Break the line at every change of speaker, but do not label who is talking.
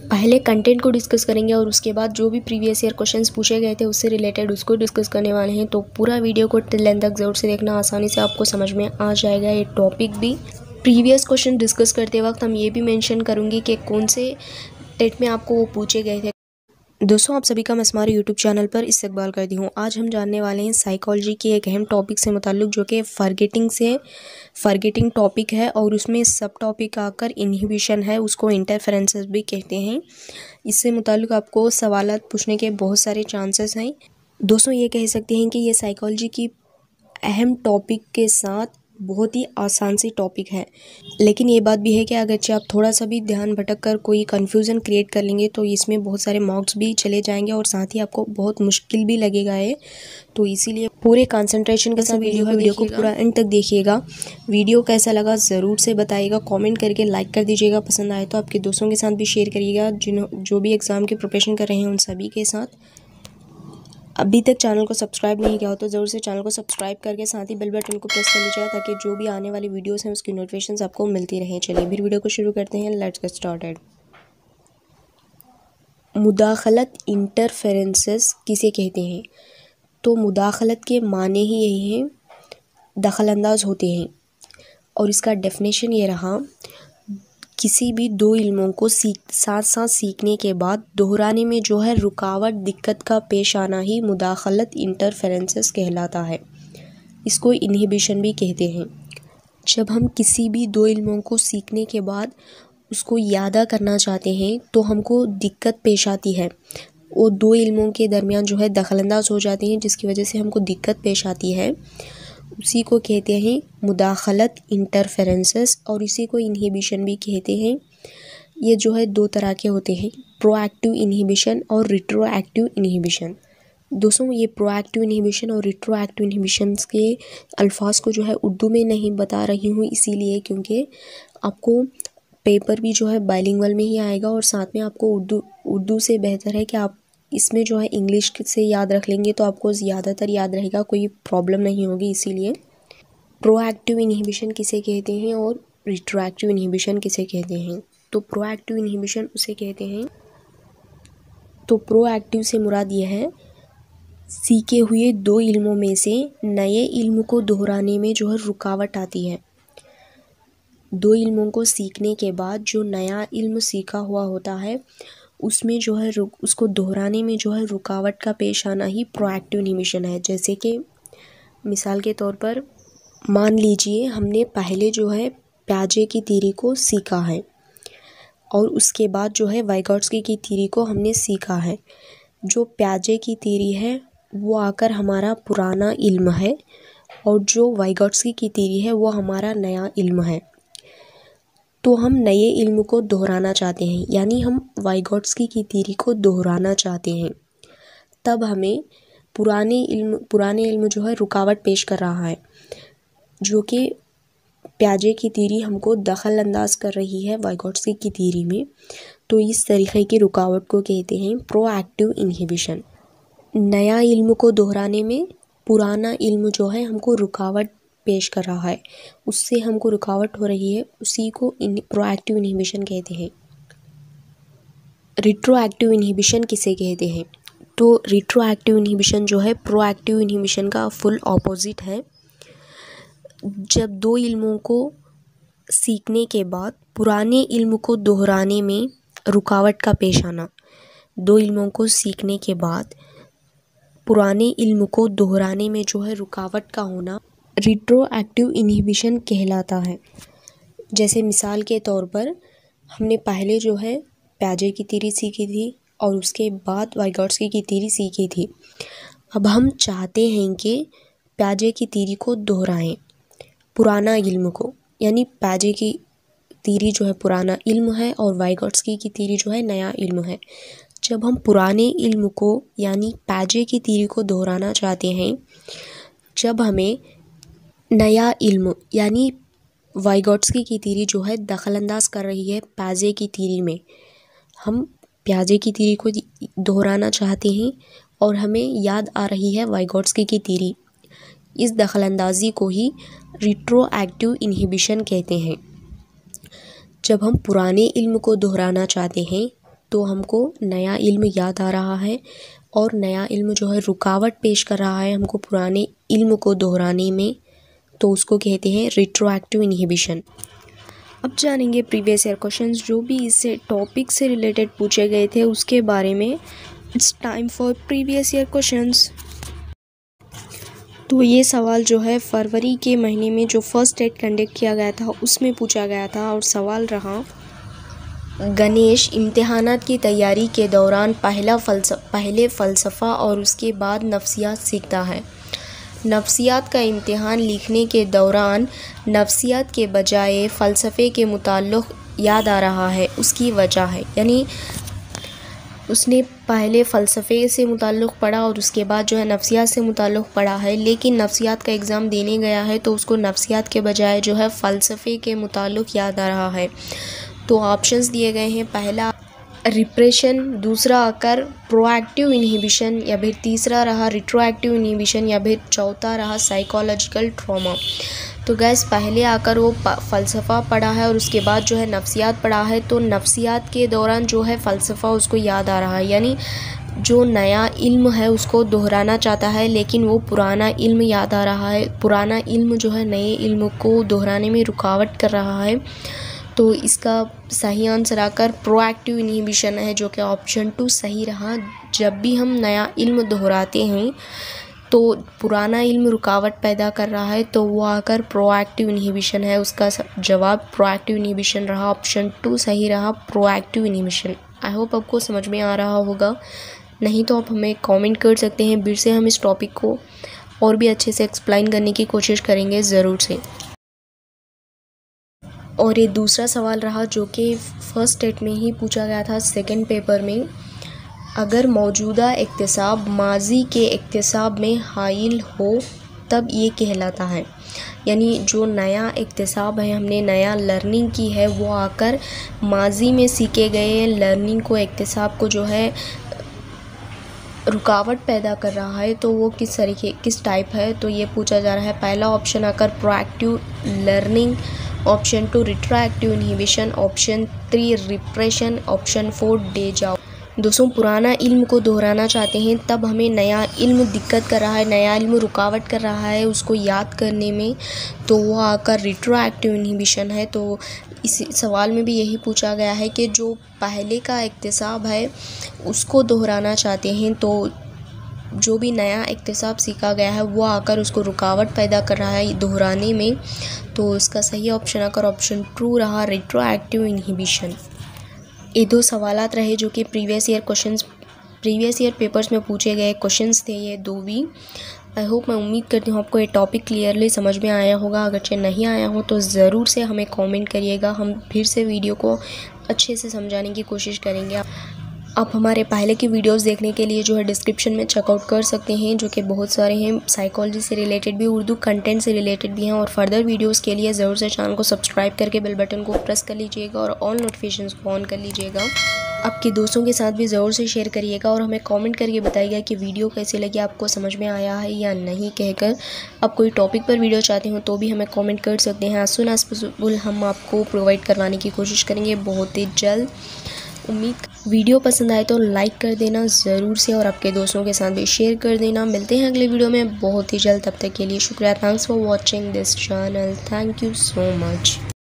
पहले कंटेंट को डिस्कस करेंगे और उसके बाद जो भी प्रीवियस ईयर क्वेश्चंस पूछे गए थे उससे रिलेटेड उसको डिस्कस करने वाले हैं। तो पूरा वीडियो को टिल एंड तक ज़रूर से देखना, आसानी से आपको समझ में आ जाएगा ये टॉपिक भी। प्रीवियस क्वेश्चन डिस्कस करते वक्त हम ये भी मेंशन करूँगी कि कौन से टेट में आपको वो पूछे गए थे। दोस्तों, आप सभी का मैं हमारे यूट्यूब चैनल पर इस्तकबाल करती हूँ। आज हम जानने वाले हैं साइकोलॉजी के एक अहम टॉपिक से मुताल्लिक, जो कि फॉरगेटिंग टॉपिक है और उसमें सब टॉपिक आकर इनहिबिशन है, उसको इंटरफेरेंसेस भी कहते हैं। इससे मुताल्लिक आपको सवालात पूछने के बहुत सारे चांसेस हैं। दोस्तों, ये कह सकते हैं कि ये साइकोलॉजी की अहम टॉपिक के साथ बहुत ही आसान सी टॉपिक है, लेकिन ये बात भी है कि अगरचे आप थोड़ा सा भी ध्यान भटक कर कोई कन्फ्यूज़न क्रिएट कर लेंगे तो इसमें बहुत सारे मार्क्स भी चले जाएंगे और साथ ही आपको बहुत मुश्किल भी लगेगा है। तो इसीलिए पूरे कंसंट्रेशन के साथ वीडियो को पूरा एंड तक देखिएगा। वीडियो कैसा लगा ज़रूर से बताइएगा, कमेंट करके लाइक कर दीजिएगा, पसंद आए तो आपके दोस्तों के साथ भी शेयर करिएगा जो भी एग्ज़ाम की प्रिपरेशन कर रहे हैं उन सभी के साथ। अभी तक चैनल को सब्सक्राइब नहीं किया हो तो ज़रूर से चैनल को सब्सक्राइब करके साथ ही बेल बटन को प्रेस कर लीजिएगा ताकि जो भी आने वाली वीडियोस हैं उसकी नोटिफिकेशंस आपको मिलती रहें। चलिए फिर वीडियो को शुरू करते हैं। Let's get started. मुदाखलत इंटरफेरेंसेस किसे कहते हैं? तो मुदाखलत के माने ही यही हैं, दखलंदाज होते हैं। और इसका डेफिनेशन ये रहा, किसी भी दो इल्मों को साथ साथ सीखने के बाद दोहराने में जो है रुकावट, दिक्कत का पेश आना ही मुदाखलत इंटरफेरेंसेस कहलाता है। इसको इनहिबिशन भी कहते हैं। जब हम किसी भी दो इल्मों को सीखने के बाद उसको यादा करना चाहते हैं तो हमको दिक्कत पेश आती है, वो दो इल्मों के दरमियान जो है दखलंदाज हो जाते हैं, जिसकी वजह से हमको दिक्कत पेश आती है, उसी को कहते हैं मुदाखलत इंटरफेरेंसेस और इसी को इनहिबिशन भी कहते हैं। ये जो है दो तरह के होते हैं, प्रोएक्टिव इनहिबिशन और रिट्रोएक्टिव इनहिबिशन। दोस्तों, ये प्रोएक्टिव इनहिबिशन और रिट्रोएक्टिव इनहिबिशन के अल्फाज को जो है उर्दू में नहीं बता रही हूँ, इसीलिए क्योंकि आपको पेपर भी जो है बाइलिंगुअल में ही आएगा और साथ में आपको उर्दू से बेहतर है कि आप इसमें जो है इंग्लिश से याद रख लेंगे तो आपको ज़्यादातर याद रहेगा, कोई प्रॉब्लम नहीं होगी। इसीलिए प्रोएक्टिव इनहिबिशन किसे कहते हैं और रिट्रोएक्टिव इनहिबिशन किसे कहते हैं? तो प्रोएक्टिव इनहिबिशन उसे कहते हैं, तो प्रोएक्टिव से मुराद यह है, सीखे हुए दो इल्मों में से नए इल्म को दोहराने में जो है रुकावट आती है। दो इल्मों को सीखने के बाद जो नया इल्म सीखा हुआ होता है उसमें जो है उसको दोहराने में जो है रुकावट का पेश आना ही प्रोएक्टिव इनहिबिशन है। जैसे कि मिसाल के तौर पर मान लीजिए हमने पहले जो है प्याजे की थ्योरी को सीखा है और उसके बाद जो है वाइगॉट्स्की की थ्योरी को हमने सीखा है। जो प्याजे की थ्योरी है वो आकर हमारा पुराना इल्म है और जो वाइगॉट्स्की की थ्योरी है वो हमारा नया इल्म है। तो हम नए इल्म को दोहराना चाहते हैं, यानी हम वाइगॉट्स्की की थ्योरी को दोहराना चाहते हैं। तब हमें पुराने इल्म जो है रुकावट पेश कर रहा है, जो कि प्याजे की थ्योरी हमको दखल अंदाज कर रही है वाइगॉट्स्की की थ्योरी में। तो इस तरीके की रुकावट को कहते हैं प्रोएक्टिव इनहिबिशन। नया इल्म को दोहराने में पुराना इल्म जो है हमको रुकावट पेश कर रहा है, उससे हमको रुकावट हो रही है, उसी को प्रोएक्टिव इनहिबिशन कहते हैं। रिट्रोएक्टिव इनहिबिशन किसे कहते हैं? तो रिट्रोएक्टिव इनहिबिशन जो है प्रोएक्टिव इनहिबिशन का फुल ऑपोजिट है। जब दो इल्मों को सीखने के बाद पुराने इल्म को दोहराने में रुकावट का पेश आना, दो इल्मों को सीखने के बाद पुराने इल्म को दोहराने में जो है रुकावट का होना रिट्रोएक्टिव इनहिबिशन कहलाता है। जैसे मिसाल के तौर पर हमने पहले जो है प्याजे की थ्योरी सीखी थी और उसके बाद वाइगॉट्स्की की थ्योरी सीखी थी। अब हम चाहते हैं कि प्याजे की थ्योरी को दोहराएं, पुराना इल्म को, यानी प्याजे की थ्योरी जो है पुराना इल्म है और वाइगॉट्स्की की थ्योरी जो है नया इल्म है। जब हम पुराने इल्म को यानी प्याजे की थ्योरी को दोहराना चाहते हैं, जब हमें नया इल्म यानी वाइगॉट्स्की की थ्योरी जो है दखलंदाज कर रही है प्याजे की थ्योरी में, हम प्याजे की थ्योरी को दोहराना चाहते हैं और हमें याद आ रही है वाइगॉट्स्की की थ्योरी, इस दखलंदाजी को ही रिट्रोएक्टिव इनहिबिशन कहते हैं। जब हम पुराने इल्म को दोहराना चाहते हैं तो हमको नया इल्म याद आ रहा है और नया इल्म जो है रुकावट पेश कर रहा है हमको पुराने इल्म को दोहराने में, तो उसको कहते हैं रिट्रोएक्टिव इनहिबिशन। अब जानेंगे प्रीवियस ईयर क्वेश्चंस जो भी इससे टॉपिक से रिलेटेड पूछे गए थे उसके बारे में। It's time for previous year questions. तो ये सवाल जो है फरवरी के महीने में जो फर्स्ट टेस्ट कंडक्ट किया गया था उसमें पूछा गया था और सवाल रहा, गणेश इम्तिहानात की तैयारी के दौरान पहले फ़लसफ़ा और उसके बाद नफ्सियात सीखता है। नफ्सियात का इम्तिहान लिखने के दौरान नफ्सियात के बजाय फ़लसफ़े के मुताल्लिक़ याद आ रहा है, उसकी वजह है, यानी उसने पहले फ़लसफ़े से मुताल्लिक़ पढ़ा और उसके बाद जो है नफ्सियात से मुताल्लिक़ पढ़ा है, लेकिन नफ्सियात का एग्ज़ाम देने गया है तो उसको नफ्सियात के बजाय जो है फ़लसफ़े के मुताल्लिक़ याद आ रहा है। तो ऑप्शंस दिए गए हैं, पहला रिप्रेशन, दूसरा आकर प्रोएक्टिव इनहिबिशन, या फिर तीसरा रहा रिट्रोएक्टिव इनहिबिशन, या फिर चौथा रहा साइकोलॉजिकल ट्रॉमा। तो गैस पहले आकर वो फ़लसफ़ा पढ़ा है और उसके बाद जो है नफ्सियात पढ़ा है, तो नफ्सियात के दौरान जो है फ़लसफ़ा उसको याद आ रहा है, यानी जो नया इल्म है उसको दोहराना चाहता है लेकिन वो पुराना इल्म याद आ रहा है। पुराना इल्म जो है नए इल्म को दोहराने में रुकावट कर रहा है। तो इसका सही आंसर आकर प्रोएक्टिव इनहिबिशन है, जो कि ऑप्शन 2 सही रहा। जब भी हम नया इल्म दोहराते हैं तो पुराना इल्म रुकावट पैदा कर रहा है, तो वो आकर प्रोएक्टिव इनहिबिशन है। उसका जवाब प्रोएक्टिव इनहिबिशन रहा, ऑप्शन 2 सही रहा, प्रोएक्टिव इनहिबिशन। आई होप आपको समझ में आ रहा होगा, नहीं तो आप हमें कमेंट कर सकते हैं। फिर से हम इस टॉपिक को और भी अच्छे से एक्सप्लेन करने की कोशिश करेंगे ज़रूर से। और ये दूसरा सवाल रहा जो कि फर्स्ट टेस्ट में ही पूछा गया था सेकंड पेपर में, अगर मौजूदा इक्तिसाब माजी के इक्तिसाब में हाइल हो तब ये कहलाता है, यानी जो नया इक्तिसाब है, हमने नया लर्निंग की है, वो आकर माजी में सीखे गए लर्निंग को, इक्तिसाब को जो है रुकावट पैदा कर रहा है, तो वो किस टाइप है, तो ये पूछा जा रहा है। पहला ऑप्शन आकर proactive learning, option 2 retroactive inhibition, option 3 repression, option 4 deja vu. दोस्तों पुराना इल्म को दोहराना चाहते हैं तब हमें नया इल्म दिक्कत कर रहा है, नया इल्म रुकावट कर रहा है उसको याद करने में, तो वो आकर रिट्रोएक्टिव इनहिबिशन है। तो इस सवाल में भी यही पूछा गया है कि जो पहले का इक्तिसाब है उसको दोहराना चाहते हैं, तो जो भी नया इक्तिसाब सीखा गया है वो आकर उसको रुकावट पैदा कर रहा है दोहराने में, तो इसका सही ऑप्शन आकर ऑप्शन 2 रहा, रिट्रोएक्टिव इनहिबिशन। ये दो सवालात रहे जो कि प्रीवियस ईयर पेपर्स में पूछे गए क्वेश्चंस थे, ये दो भी। आई होप, मैं उम्मीद करती हूँ आपको ये टॉपिक क्लियरली समझ में आया होगा। अगर नहीं आया हो तो ज़रूर से हमें कमेंट करिएगा, हम फिर से वीडियो को अच्छे से समझाने की कोशिश करेंगे। आप हमारे पहले की वीडियोस देखने के लिए जो है डिस्क्रिप्शन में चेकआउट कर सकते हैं, जो कि बहुत सारे हैं, साइकोलॉजी से रिलेटेड भी, उर्दू कंटेंट से रिलेटेड भी हैं। और फर्दर वीडियोस के लिए ज़रूर से चैनल को सब्सक्राइब करके बेल बटन को प्रेस कर लीजिएगा और ऑल नोटिफिकेशंस को ऑन कर लीजिएगा। आपके दोस्तों के साथ भी ज़रूर से शेयर करिएगा और हमें कमेंट करके बताइएगा कि वीडियो कैसे लगी, आपको समझ में आया है या नहीं कहकर। आप कोई टॉपिक पर वीडियो चाहते हो तो भी हमें कमेंट कर सकते हैं। एज सून एज पॉसिबल हम आपको प्रोवाइड करवाने की कोशिश करेंगे बहुत ही जल्द। उम्मीद वीडियो पसंद आए तो लाइक कर देना ज़रूर से और आपके दोस्तों के साथ भी शेयर कर देना। मिलते हैं अगले वीडियो में बहुत ही जल्द, तब तक के लिए शुक्रिया। Thanks for watching this channel, thank you so much.